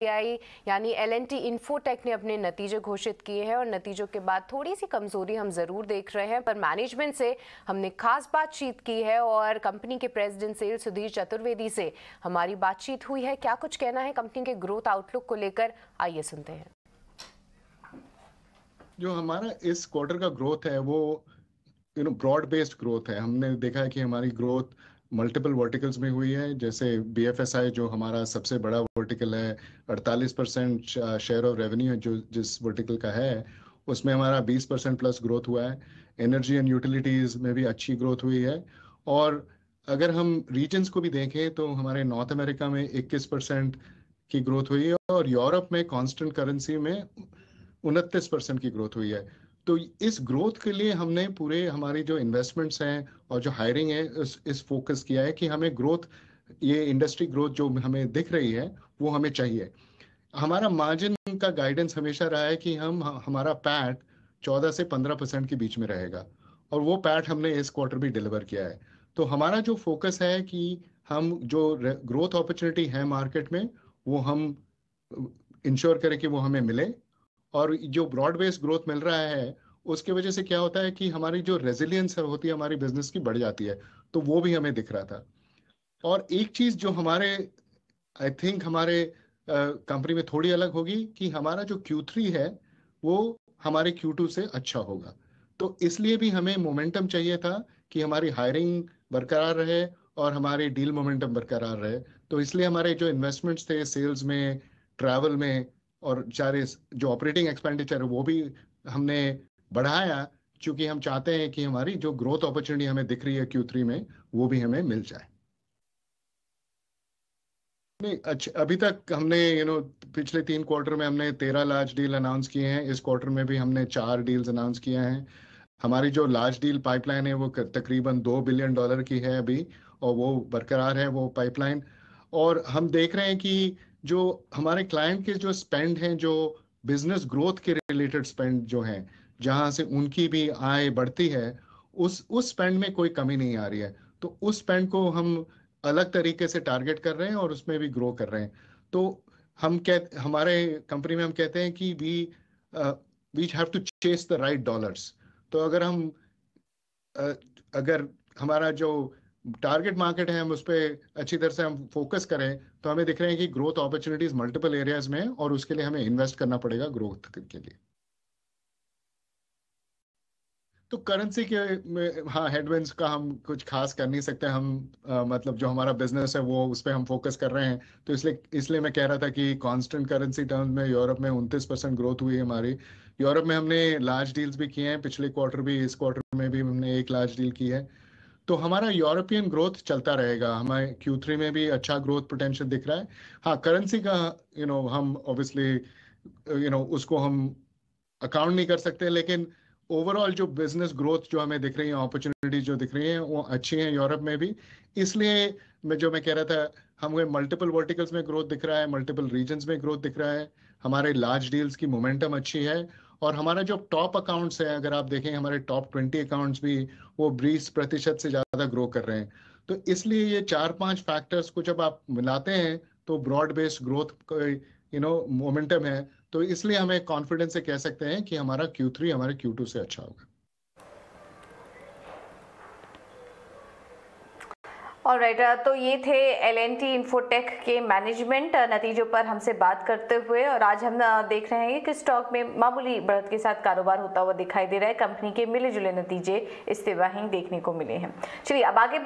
आई यानी L&T infotech ने अपने नतीजे घोषित किए हैं और नतीजों के बाद थोड़ी सी कमजोरी हम जरूर देख रहे हैं, पर मैनेजमेंट से हमने खास बातचीत की है और कंपनी के प्रेसिडेंट सेल्स सुधीर चतुर्वेदी से हमारी बातचीत हुई है। क्या कुछ कहना है कंपनी के ग्रोथ आउटलुक को लेकर, आइए सुनते हैं। जो हमारा इस क्वार्टर का ग्रोथ है वो ब्रॉड बेस्ड ग्रोथ है। हमने देखा है कि हमारी ग्रोथ मल्टीपल वर्टिकल्स में हुई है। जैसे BFSI जो हमारा सबसे बड़ा वर्टिकल है, 48% शेयर ऑफ रेवेन्यू जो जिस वर्टिकल का है उसमें हमारा 20% प्लस ग्रोथ हुआ है। एनर्जी एंड यूटिलिटीज में भी अच्छी ग्रोथ हुई है। और अगर हम रीजन्स को भी देखें तो हमारे नॉर्थ अमेरिका में 21% की ग्रोथ हुई है और यूरोप में कांस्टेंट करेंसी में 29% की ग्रोथ हुई है। तो इस ग्रोथ के लिए हमने पूरे हमारी जो इन्वेस्टमेंट्स हैं और जो हायरिंग है इस फोकस किया है कि हमें ग्रोथ, ये इंडस्ट्री ग्रोथ जो हमें दिख रही है वो हमें चाहिए। हमारा मार्जिन का गाइडेंस हमेशा रहा है कि हमारा पैट 14 से 15% के बीच में रहेगा और वो पैट हमने इस क्वार्टर भी डिलीवर किया है। तो हमारा जो फोकस है कि हम जो ग्रोथ अपॉर्चुनिटी है मार्केट में वो हम इंश्योर करें कि वो हमें मिले। और जो ब्रॉड बेस्ड ग्रोथ मिल रहा है उसके वजह से क्या होता है कि हमारी जो रेजिलियंस होती है हमारी बिजनेस की बढ़ जाती है। तो वो भी हमें दिख रहा था। और एक चीज जो हमारे आई थिंक हमारे कंपनी में थोड़ी अलग होगी कि हमारा जो Q3 है वो हमारे Q2 से अच्छा होगा। तो इसलिए भी हमें मोमेंटम चाहिए था कि हमारी हायरिंग बरकरार रहे और हमारी डील मोमेंटम बरकरार रहे। तो इसलिए हमारे जो इन्वेस्टमेंट्स थे सेल्स में, ट्रैवल में और सारे जो ऑपरेटिंग एक्सपेंडिचर है वो भी हमने बढ़ाया, क्योंकि हम चाहते हैं कि हमारी जो ग्रोथ अपॉर्चुनिटी हमें दिख रही है Q3 में वो भी हमें मिल जाए। नहीं, अच्छा, अभी तक हमने पिछले 3 क्वार्टर में हमने 13 लार्ज डील अनाउंस किए हैं। इस क्वार्टर में भी हमने 4 डील्स अनाउंस किए हैं। हमारी जो लार्ज डील पाइपलाइन है वो तकरीबन $2 बिलियन की है अभी, और वो बरकरार है वो पाइपलाइन। और हम देख रहे हैं कि जो हमारे क्लाइंट के जो स्पेंड हैं, जो बिजनेस ग्रोथ के रिलेटेड स्पेंड जो हैं, जहां से उनकी भी आय बढ़ती है, उस स्पेंड में कोई कमी नहीं आ रही है। तो उस स्पेंड को हम अलग तरीके से टारगेट कर रहे हैं और उसमें भी ग्रो कर रहे हैं। तो हमारे कंपनी में हम कहते हैं कि we have to chase the right dollars. तो अ, अगर हमारा जो टारगेट मार्केट है हम उस पर अच्छी तरह से हम फोकस करें तो हमें दिख रहे हैं कि ग्रोथ अपॉर्चुनिटीज मल्टीपल एरियाज में है और उसके लिए हमें इन्वेस्ट करना पड़ेगा ग्रोथ के लिए। तो करेंसी के में हाँ, हेडविंड्स का हम कुछ खास कर नहीं सकते। हम मतलब जो हमारा बिजनेस है वो उस पर हम फोकस कर रहे हैं। तो इसलिए इसलिए मैं कह रहा था कि कांस्टेंट करेंसी टर्म्स में यूरोप में 29% ग्रोथ हुई है हमारी। यूरोप में हमने लार्ज डील्स भी किए हैं, पिछले क्वार्टर भी, इस क्वार्टर में भी हमने एक लार्ज डील की है। तो हमारा यूरोपियन ग्रोथ चलता रहेगा। हमें Q3 में भी अच्छा ग्रोथ पोटेंशियल दिख रहा है। हाँ, करेंसी का हम ऑब्वियसली उसको हम अकाउंट नहीं कर सकते, लेकिन ओवरऑल जो बिजनेस ग्रोथ जो हमें दिख रही है, अपॉर्चुनिटी जो दिख रही है वो अच्छी है यूरोप में भी। इसलिए मैं कह रहा था, हमें मल्टीपल वर्टिकल्स में ग्रोथ दिख रहा है, मल्टीपल रीजन्स में ग्रोथ दिख रहा है। हमारे लार्ज डील्स की मोमेंटम अच्छी है। और हमारा जो टॉप अकाउंट्स है, अगर आप देखें हमारे टॉप 20 अकाउंट्स भी वो 20% से ज़्यादा ग्रो कर रहे हैं। तो इसलिए ये 4-5 फैक्टर्स को जब आप मिलाते हैं तो ब्रॉड बेस्ड ग्रोथ मोमेंटम है। तो इसलिए हमें कॉन्फिडेंस से कह सकते हैं कि हमारा Q3 हमारे Q2 से अच्छा होगा। ऑलराइट, तो ये थे L&T इन्फोटेक के मैनेजमेंट नतीजों पर हमसे बात करते हुए। और आज हम देख रहे हैं कि स्टॉक में मामूली बढ़त के साथ कारोबार होता हुआ दिखाई दे रहा है। कंपनी के मिले जुले नतीजे इस तिमाही देखने को मिले हैं। चलिए अब आगे